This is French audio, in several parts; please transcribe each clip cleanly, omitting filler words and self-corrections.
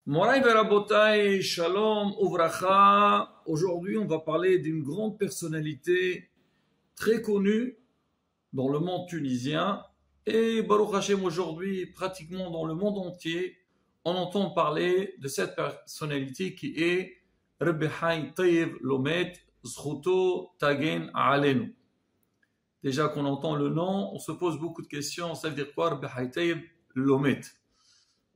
Moraï Verabotai, Shalom, Uvracha. Aujourd'hui, on va parler d'une grande personnalité très connue dans le monde tunisien. Et Baruch Hashem, aujourd'hui, pratiquement dans le monde entier, on entend parler de cette personnalité qui est Rabbi Haïm Taïeb Lomet, Zchuto Tagen Alenu. Déjà qu'on entend le nom, on se pose beaucoup de questions. Ça veut dire quoi, Rabbi Haïm Taïeb Lomet?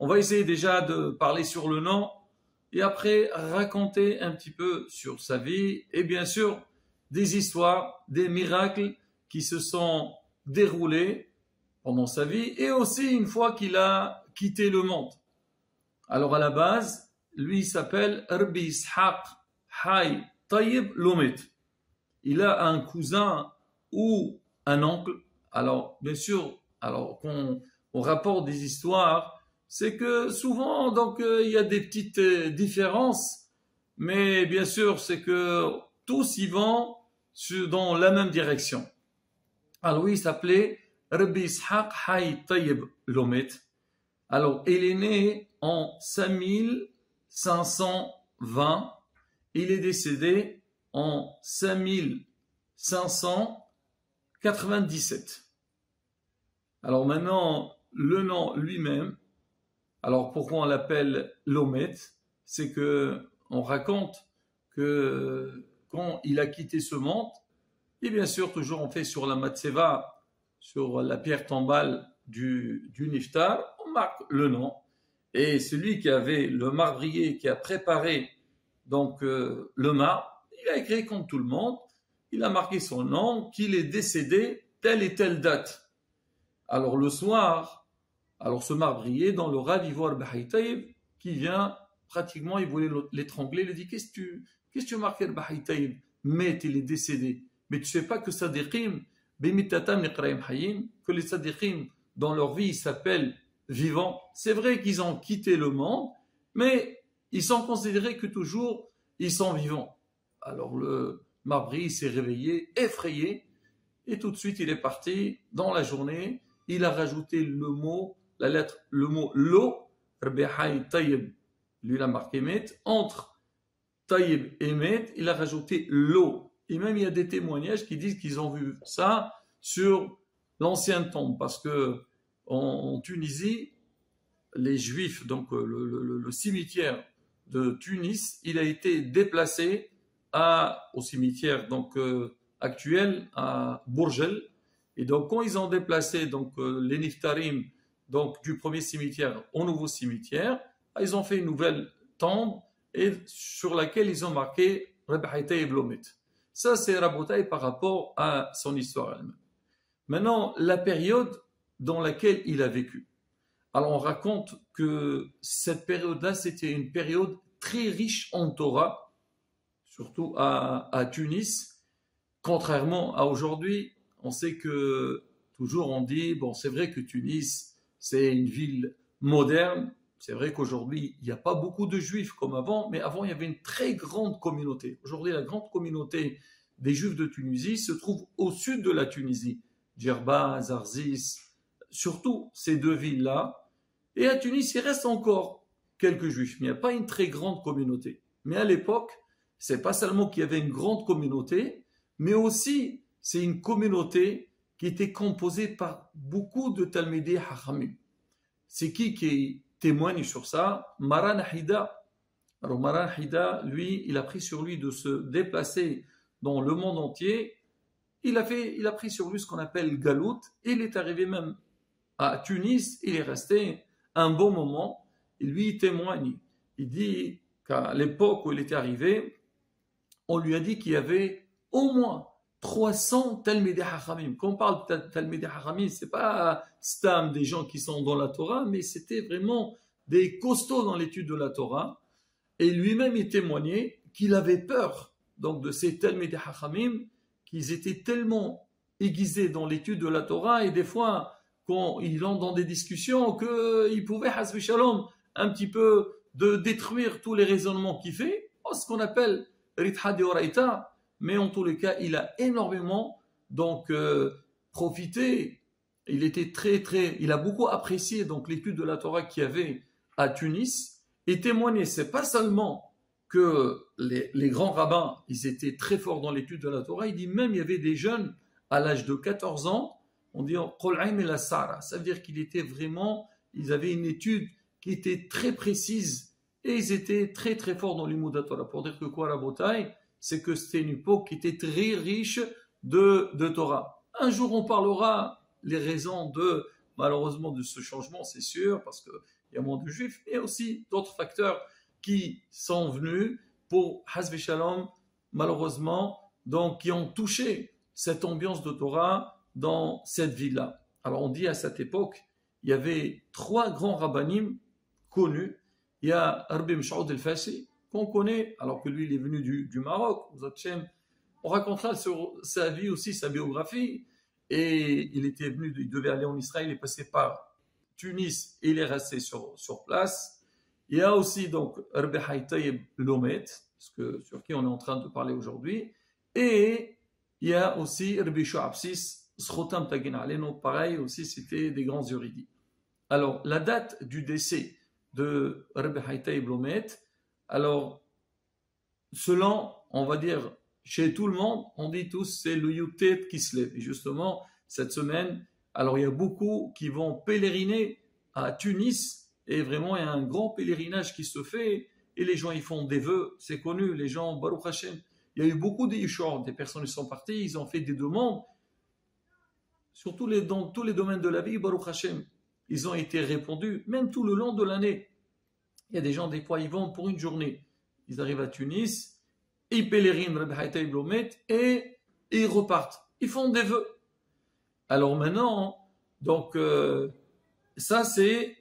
On va essayer déjà de parler sur le nom et après raconter un petit peu sur sa vie et bien sûr des histoires, des miracles qui se sont déroulés pendant sa vie et aussi une fois qu'il a quitté le monde. Alors à la base, lui il s'appelle Rabbi Ishaq Haïm Taïeb Lomet. Il a un cousin ou un oncle. Alors bien sûr, alors qu'on rapporte des histoires, c'est que souvent, donc, il y a des petites différences, mais bien sûr, c'est que tous y vont dans la même direction. Alors, lui, il s'appelait Rabbi Ishaq Haïm Taïeb Lomet. Alors, il est né en 5520. Il est décédé en 5597. Alors maintenant, le nom lui-même, alors pourquoi on l'appelle Lomet? C'est que on raconte que quand il a quitté ce monde, et bien sûr toujours on fait sur la matseva, sur la pierre tombale du Niftar, on marque le nom. Et celui qui avait le marbrier, qui a préparé donc le marbre, il a écrit comme tout le monde, il a marqué son nom, qu'il est décédé telle et telle date. Alors le soir, alors ce marbrier, dans le rêve, il voit Rabbi Haïm Taïeb qui vient, pratiquement, il voulait l'étrangler, il lui dit, qu'est-ce que tu marques Rabbi Haïm Taïeb? Mais il est décédé. Mais tu sais pas que Sadiqim, que les Sadiqim, dans leur vie, ils s'appellent vivants. C'est vrai qu'ils ont quitté le monde, mais ils sont considérés que toujours, ils sont vivants. Alors le marbrier s'est réveillé, effrayé, et tout de suite, il est parti dans la journée, il a rajouté le mot lo, Rabbi Haïm Taïeb, lui il a marqué met, entre Taïeb et met, il a rajouté lo. Et même il y a des témoignages qui disent qu'ils ont vu ça sur l'ancienne tombe, parce que en Tunisie, les Juifs, donc le cimetière de Tunis, il a été déplacé au cimetière donc actuel à Bourgel. Et donc quand ils ont déplacé donc les Niftarim donc du premier cimetière au nouveau cimetière, ils ont fait une nouvelle tombe et sur laquelle ils ont marqué Rabbi Haïm Taïeb Lomet. Ça c'est Rabotai par rapport à son histoire elle-même. Maintenant, la période dans laquelle il a vécu. Alors on raconte que cette période-là, c'était une période très riche en Torah, surtout à Tunis, contrairement à aujourd'hui. On sait que toujours on dit, bon c'est vrai que Tunis c'est une ville moderne, c'est vrai qu'aujourd'hui il n'y a pas beaucoup de juifs comme avant, mais avant il y avait une très grande communauté. Aujourd'hui la grande communauté des juifs de Tunisie se trouve au sud de la Tunisie, Djerba, Zarzis, surtout ces deux villes-là. Et à Tunis il reste encore quelques juifs, mais il n'y a pas une très grande communauté. Mais à l'époque, c'est pas seulement qu'il y avait une grande communauté, mais aussi c'est une communauté qui était composée par beaucoup de Talmidei Hachamim. C'est qui témoigne sur ça? Maran Hida. Alors Maran Hida, lui, il a pris sur lui de se déplacer dans le monde entier. Il a pris sur lui ce qu'on appelle Galout. Il est arrivé même à Tunis. Il est resté un bon moment. Et lui, il témoigne. Il dit qu'à l'époque où il était arrivé, on lui a dit qu'il y avait au moins 300 Talmidei Hachamim. Quand on parle de Talmidei Hachamim, c'est pas stam des gens qui sont dans la Torah, mais c'était vraiment des costauds dans l'étude de la Torah. Et lui-même, il témoignait qu'il avait peur donc de ces Talmidei Hachamim, qu'ils étaient tellement aiguisés dans l'étude de la Torah, et des fois, quand ils entrent dans des discussions, qu'ils pouvaient, hasbi shalom, un petit peu de détruire tous les raisonnements qu'il fait, ce qu'on appelle Ritha de Oraita. Mais en tous les cas, il a énormément donc profité. Il était il a beaucoup apprécié donc l'étude de la Torah qu'il y avait à Tunis. et témoigner. C'est pas seulement que les grands rabbins, ils étaient très forts dans l'étude de la Torah, il dit même il y avait des jeunes à l'âge de 14 ans, on dit Qol'aim et la Sara, ça veut dire qu'ils étaient vraiment, ils avaient une étude qui était très précise et ils étaient très très forts dans l'imoud de la Torah. Pour dire que quoi la bataille, c'est que c'était une époque qui était très riche de Torah. Un jour on parlera les raisons de, malheureusement, de ce changement, c'est sûr, parce qu'il y a moins de juifs, et aussi d'autres facteurs qui sont venus pour Hasbi Shalom, malheureusement, donc qui ont touché cette ambiance de Torah dans cette ville-là. Alors on dit à cette époque, il y avait 3 grands rabbanim connus. Il y a Rabbi Mshaoud el-Fassi, qu'on connaît, alors que lui il est venu du Maroc. On racontera sur sa vie aussi, sa biographie. Et il était venu, il devait aller en Israël, il est passé par Tunis et il est resté sur place. Il y a aussi donc Rabbi Haytaïb Lomet, sur qui on est en train de parler aujourd'hui. Et il y a aussi Rabbi Shu'absis, Srotam Tagin Aleno, pareil aussi, c'était des grands érudits. Alors, la date du décès de Rabbi Haytaïb Lomet, alors, selon, on va dire, chez tout le monde, on dit tous, c'est le Yutet qui se lève. Et justement, cette semaine, alors il y a beaucoup qui vont pèleriner à Tunis, et vraiment, il y a un grand pèlerinage qui se fait, et les gens, ils font des vœux, c'est connu, les gens, Baruch Hashem. Il y a eu beaucoup de Yishor, des personnes qui sont parties, ils ont fait des demandes, surtout dans tous les domaines de la vie, Baruch Hashem. Ils ont été répondus, même tout le long de l'année. Il y a des gens, des fois, ils vont pour une journée. Ils arrivent à Tunis, ils pèlerinent Rabbi Haytaïb Lomet et ils repartent. Ils font des vœux. Alors maintenant, donc, ça c'est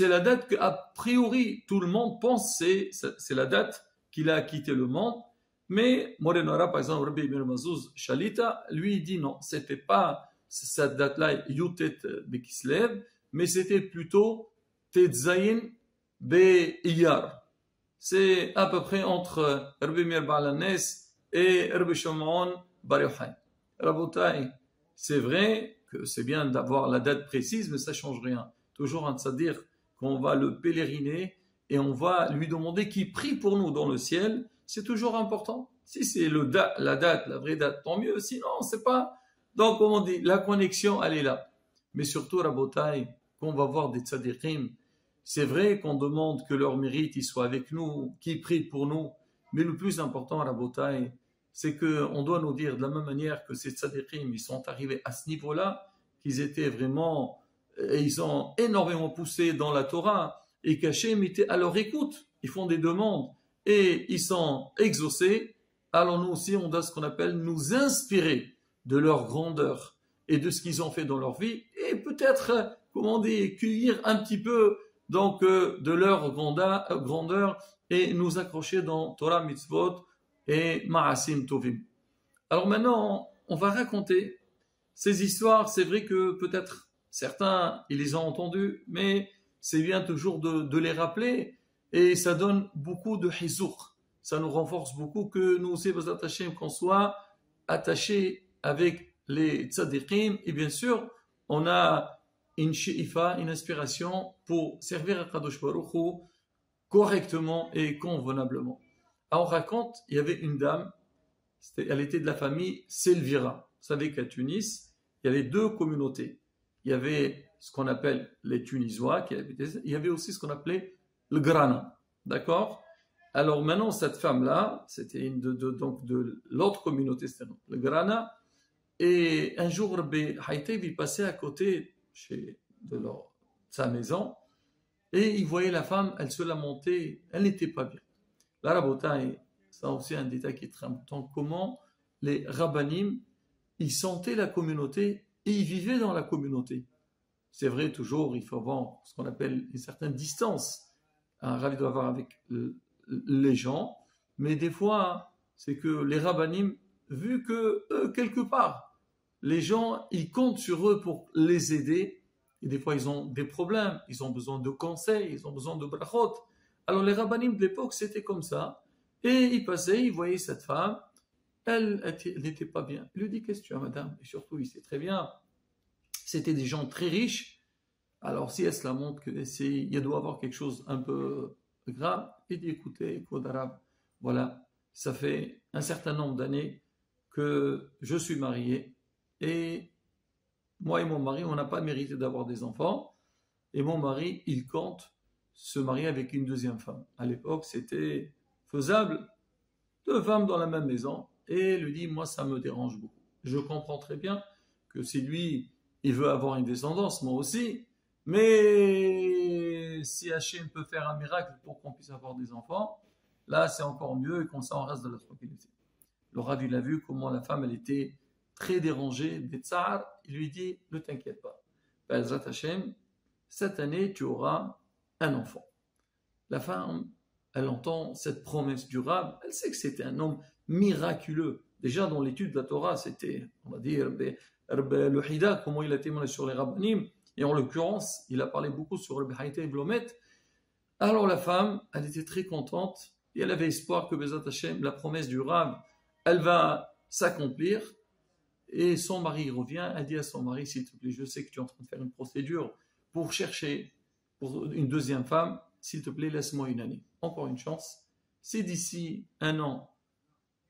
la date qu'a priori tout le monde pense, c'est la date qu'il a quitté le monde. Mais Morenora, par exemple, Rabbi Ibn Mazouz Shalita, lui il dit non, c'était pas cette date-là, Yutet Bekislev, mais c'était plutôt Tetzayin Be'iyar. C'est à peu près entre Rabbi Meir Ba'alanes et Rabbi Shimon Bar Yochai. Rabotai, c'est vrai que c'est bien d'avoir la date précise, mais ça ne change rien. Toujours un tzaddik qu'on va le pèleriner et on va lui demander qu'il prie pour nous dans le ciel. C'est toujours important. Si c'est la date, la vraie date, tant mieux. Sinon, c'est pas. Donc, comme on dit, la connexion, elle est là. Mais surtout, Rabotai, qu'on va voir des tzaddikim, c'est vrai qu'on demande que leur mérite soit avec nous, qu'ils prient pour nous, mais le plus important à la bataille, c'est qu'on doit nous dire de la même manière que ces tzadikim, ils sont arrivés à ce niveau-là, qu'ils étaient vraiment, ils ont énormément poussé dans la Torah, et qu'Hachem était à leur écoute, ils font des demandes, et ils sont exaucés, alors nous aussi on doit ce qu'on appelle nous inspirer de leur grandeur, et de ce qu'ils ont fait dans leur vie, et peut-être, comment dire, cueillir un petit peu donc de leur grandeur et nous accrocher dans Torah Mitzvot et Ma'asim Tovim. Alors maintenant, on va raconter ces histoires. C'est vrai que peut-être certains, ils les ont entendues, mais c'est bien toujours de les rappeler et ça donne beaucoup de hizouk. Ça nous renforce beaucoup que nous aussi, qu'on soit attachés avec les tzadikim et bien sûr, on a une shi'ifa, une inspiration pour servir à Kadosh Baruch Hu correctement et convenablement. Alors on raconte, il y avait une dame, elle était de la famille Selvira. Vous savez qu'à Tunis, il y avait 2 communautés. Il y avait ce qu'on appelle les Tunisois, il y avait aussi ce qu'on appelait le Grana. D'accord? Alors maintenant, cette femme-là, c'était donc de l'autre communauté, c'était le Grana. Et un jour, Rabbi Haytaïb, il passait à côté de sa maison et il voyait la femme, elle se lamentait, elle n'était pas bien. La rabotaille, c'est aussi un détail qui est très important, comment les rabbanim, ils sentaient la communauté et ils vivaient dans la communauté. C'est vrai, toujours, il faut avoir ce qu'on appelle une certaine distance. Un rabbi doit avoir avec les gens, mais des fois, c'est que les rabbanim, vu que eux, quelque part, les gens, ils comptent sur eux pour les aider. Et des fois, ils ont des problèmes. Ils ont besoin de conseils. Ils ont besoin de brachot. Alors, les rabbanim de l'époque, c'était comme ça. Et ils passaient, ils voyaient cette femme. Elle n'était pas bien. Il lui dit, qu'est-ce que tu as, madame? Et surtout, il sait très bien. C'était des gens très riches. Alors, si elle se la montre, il doit avoir quelque chose un peu grave. Il dit, écoutez, code arabe, voilà, ça fait un certain nombre d'années que je suis marié et moi et mon mari, on n'a pas mérité d'avoir des enfants. Et mon mari, il compte se marier avec une deuxième femme. À l'époque, c'était faisable, deux femmes dans la même maison. Et il lui dit, moi, ça me dérange beaucoup. Je comprends très bien que si lui, il veut avoir une descendance, moi aussi. Mais si Hachem peut faire un miracle pour qu'on puisse avoir des enfants, là, c'est encore mieux et qu'on s'en reste de la tranquillité. Le Rav, il a vu comment la femme, elle était très dérangée, des tsar. Il lui dit, ne t'inquiète pas. Bezrat Hachem, cette année, tu auras un enfant. La femme, elle entend cette promesse du Rav, elle sait que c'était un homme miraculeux. Déjà, dans l'étude de la Torah, c'était, on va dire, le Hida, comment il a témoigné sur les Rabbanim, et en l'occurrence, il a parlé beaucoup sur le Haïta et Blomet. Alors la femme, elle était très contente, et elle avait espoir que Bezrat Hachem, la promesse du Rav, elle va s'accomplir. Et son mari revient, elle dit à son mari, s'il te plaît, je sais que tu es en train de faire une procédure pour chercher pour une deuxième femme, s'il te plaît, laisse-moi une année. Encore une chance. Si d'ici un an,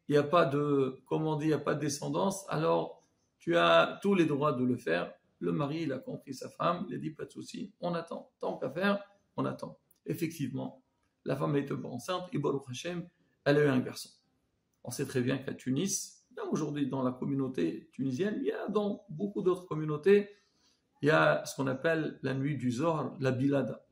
il n'y a pas de, comment on dit, il n'y a pas de descendance, alors tu as tous les droits de le faire. Le mari, il a compris sa femme, il a dit, pas de souci, on attend. Tant qu'à faire, on attend. Effectivement, la femme est enceinte, et Baruch Hashem, elle a eu un garçon. On sait très bien qu'à Tunis, même aujourd'hui dans la communauté tunisienne, il y a dans beaucoup d'autres communautés, il y a ce qu'on appelle la nuit du Zohr, la Bilada.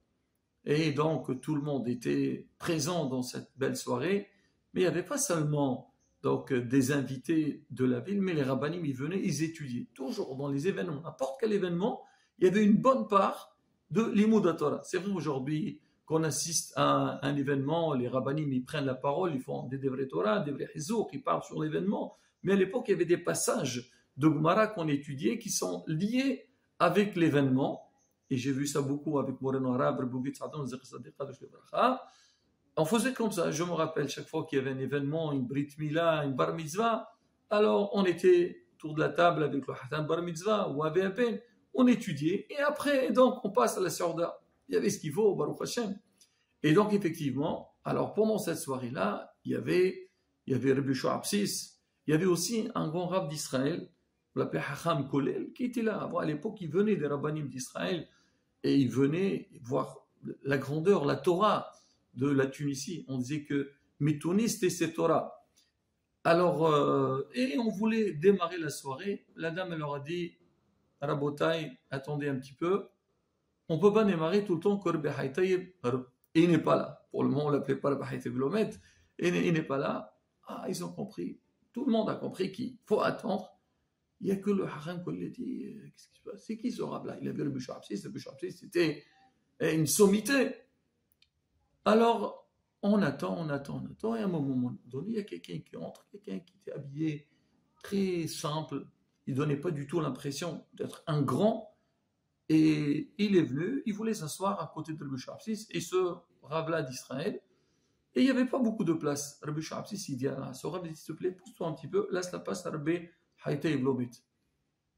Et donc tout le monde était présent dans cette belle soirée, mais il n'y avait pas seulement donc, des invités de la ville, mais les rabbanim, ils venaient, ils étudiaient. Toujours dans les événements, n'importe quel événement, il y avait une bonne part de l'Imoud Torah. C'est vrai aujourd'hui qu'on assiste à un événement, les rabbanim, ils prennent la parole, ils font des vrais Torah, des vrais Hizouk, ils parlent sur l'événement. Mais à l'époque, il y avait des passages de Gemara qu'on étudiait qui sont liés avec l'événement. Et j'ai vu ça beaucoup avec Moreno Arabe, on faisait comme ça. Je me rappelle chaque fois qu'il y avait un événement, une Brit Mila, une Bar Mitzvah, alors on était autour de la table avec le Hatan Bar Mitzvah ou avec un pen, on étudiait et après, donc, on passe à la Sorda. Il y avait ce qu'il faut, Baruch Hashem. Et donc, effectivement, alors pendant cette soirée-là, il y avait Rabbi Shoabsis, il y avait aussi un grand rab d'Israël, l'appelé Hacham Kolel, qui était là. À l'époque, il venait des rabbanim d'Israël et il venait voir la grandeur, la Torah de la Tunisie. On disait que Tunis, c'était cette Torah. Alors, et on voulait démarrer la soirée. La dame, elle leur a dit, Rabotai, attendez un petit peu. On ne peut pas démarrer tout le temps que Rabbi Haïtaïb, et il n'est pas là. Pour le moment, on ne l'appelait pas Rabbi Haïtaïb Blomet, et il n'est pas là. Ah, ils ont compris. Tout le monde a compris qu'il faut attendre. Il n'y a que le Haram qui l'a dit. Qu'est-ce qui se passe? C'est qui ce rab-là? Il avait le Bouchapsis. Le Bouchapsis, c'était une sommité. Alors, on attend. Et à un moment donné, il y a quelqu'un qui entre, quelqu'un qui était habillé très simple. Il ne donnait pas du tout l'impression d'être un grand. Et il est venu, il voulait s'asseoir à côté de Rabbi Shoabsis et ce rab-là d'Israël. Et il n'y avait pas beaucoup de place. Rabbi Shoabsis, il dit à ce rab, s'il te plaît, pousse-toi un petit peu, laisse la place à Rabbi Haïtaïb Lobit.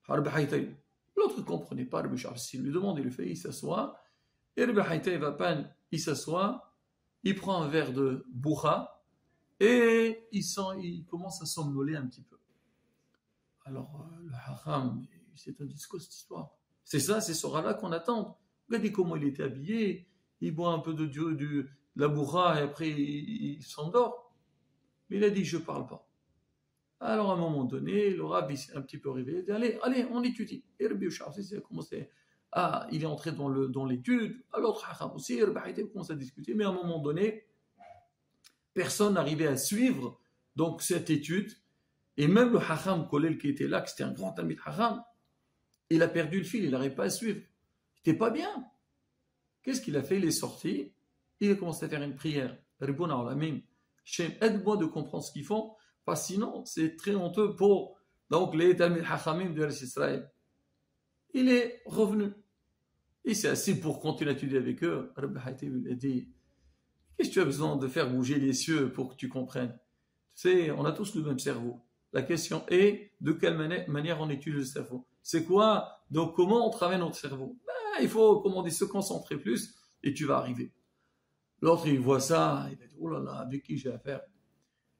Rabbi Haïtaïb. L'autre ne comprenait pas Rabbi Shoabsis. Il lui demande, il lui fait, il s'assoit. Et Rabbi Haïtaïb à peine, il s'assoit, il prend un verre de boucha et il commence à somnoler un petit peu. Alors, le haram, c'est un discours, cette histoire. C'est ça, c'est ce rab-là qu'on attend. Regardez comment il était habillé, il boit un peu de la bourra et après il s'endort. Mais il a dit, je ne parle pas. Alors à un moment donné, le rab s'est un petit peu réveillé, il dit, allez, on étudie. Et Rabbi Shoabsis a commencé il est entré dans l'étude, l'autre haram aussi, Rabbi Haïtaïb commence à discuter, mais à un moment donné, personne n'arrivait à suivre donc cette étude, et même le haram Kolel qui était là, qui était un grand ami de haram, il a perdu le fil, il n'arrive pas à suivre. Il n'était pas bien. Qu'est-ce qu'il a fait? Il est sorti, il a commencé à faire une prière. Ribouna Olamim, Shem, aide-moi de comprendre ce qu'ils font, parce que sinon, c'est très honteux pour donc, les Talmid Hachamim de Israël. Il est revenu. Il s'est assis pour continuer à étudier avec eux. Rabbi Haïtaïb lui a dit, qu'est-ce que tu as besoin de faire bouger les cieux pour que tu comprennes? Tu sais, on a tous le même cerveau. La question est, de quelle manière on étudie le cerveau? C'est quoi? Donc, comment on travaille notre cerveau? Il faut, comment on dit, se concentrer plus et tu vas arriver. L'autre, il voit ça, il a dit, oh là là, avec qui j'ai affaire?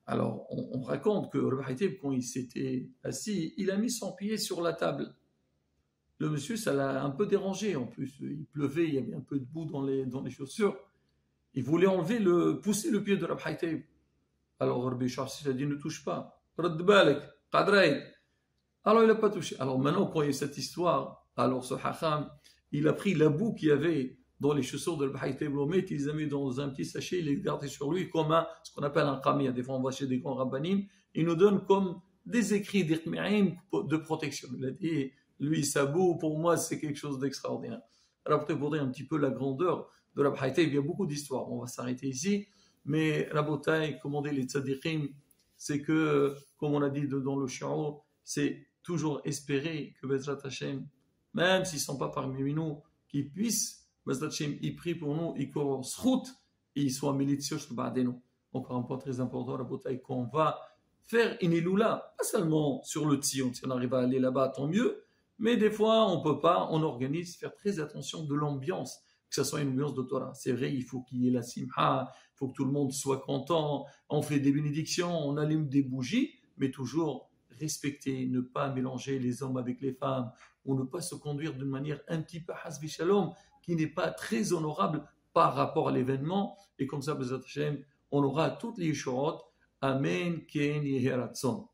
Alors, on raconte que Rabbi Haïtib, quand il s'était assis, il a mis son pied sur la table. Le monsieur, ça l'a un peu dérangé. En plus, il pleuvait, il y avait un peu de boue dans les chaussures. Il voulait pousser le pied de Rabbi Haïtib. Alors, Rabbi Charsi a dit, ne touche pas. Radd balak, qadraïd. Alors, il n'a pas touché. Alors, maintenant, quand il y a cette histoire, alors ce Hacham, il a pris la boue qu'il y avait dans les chaussures de Rabbi Haïtib Lomet, il les a mis dans un petit sachet, il les gardait sur lui comme ce qu'on appelle un qamia. Des fois, on va chez des grands rabbanim, il nous donne comme des écrits de protection. Il a dit, lui, sa boue, pour moi, c'est quelque chose d'extraordinaire. Alors, peut-être pour dire un petit peu la grandeur de Rabbi Haïtib, il y a beaucoup d'histoires. On va s'arrêter ici. Mais Rabotai, comme on dit les tzadikim, c'est que, comme on a dit dans le shi'ur, c'est toujours espérer que Bezrat Hashem, même s'ils ne sont pas parmi nous, qu'ils puissent, Bezrat Hashem, ils prient pour nous, ils courent route et ils soient militieux sur Ba'adenu. Encore un point très important, Rabotai, qu'on va faire une iloula, pas seulement sur le Tzion, si on arrive à aller là-bas, tant mieux, mais des fois, on ne peut pas, on organise, faire très attention de l'ambiance, que ce soit une ambiance de Torah. C'est vrai, il faut qu'il y ait la simha, il faut que tout le monde soit content, on fait des bénédictions, on allume des bougies, mais toujours respecter, ne pas mélanger les hommes avec les femmes, ou ne pas se conduire d'une manière un petit peu hasbi shalom, qui n'est pas très honorable par rapport à l'événement, et comme ça, Bezrat Hashem, on aura toutes les yeshurot. Amen, Ken Yehi Ratzon.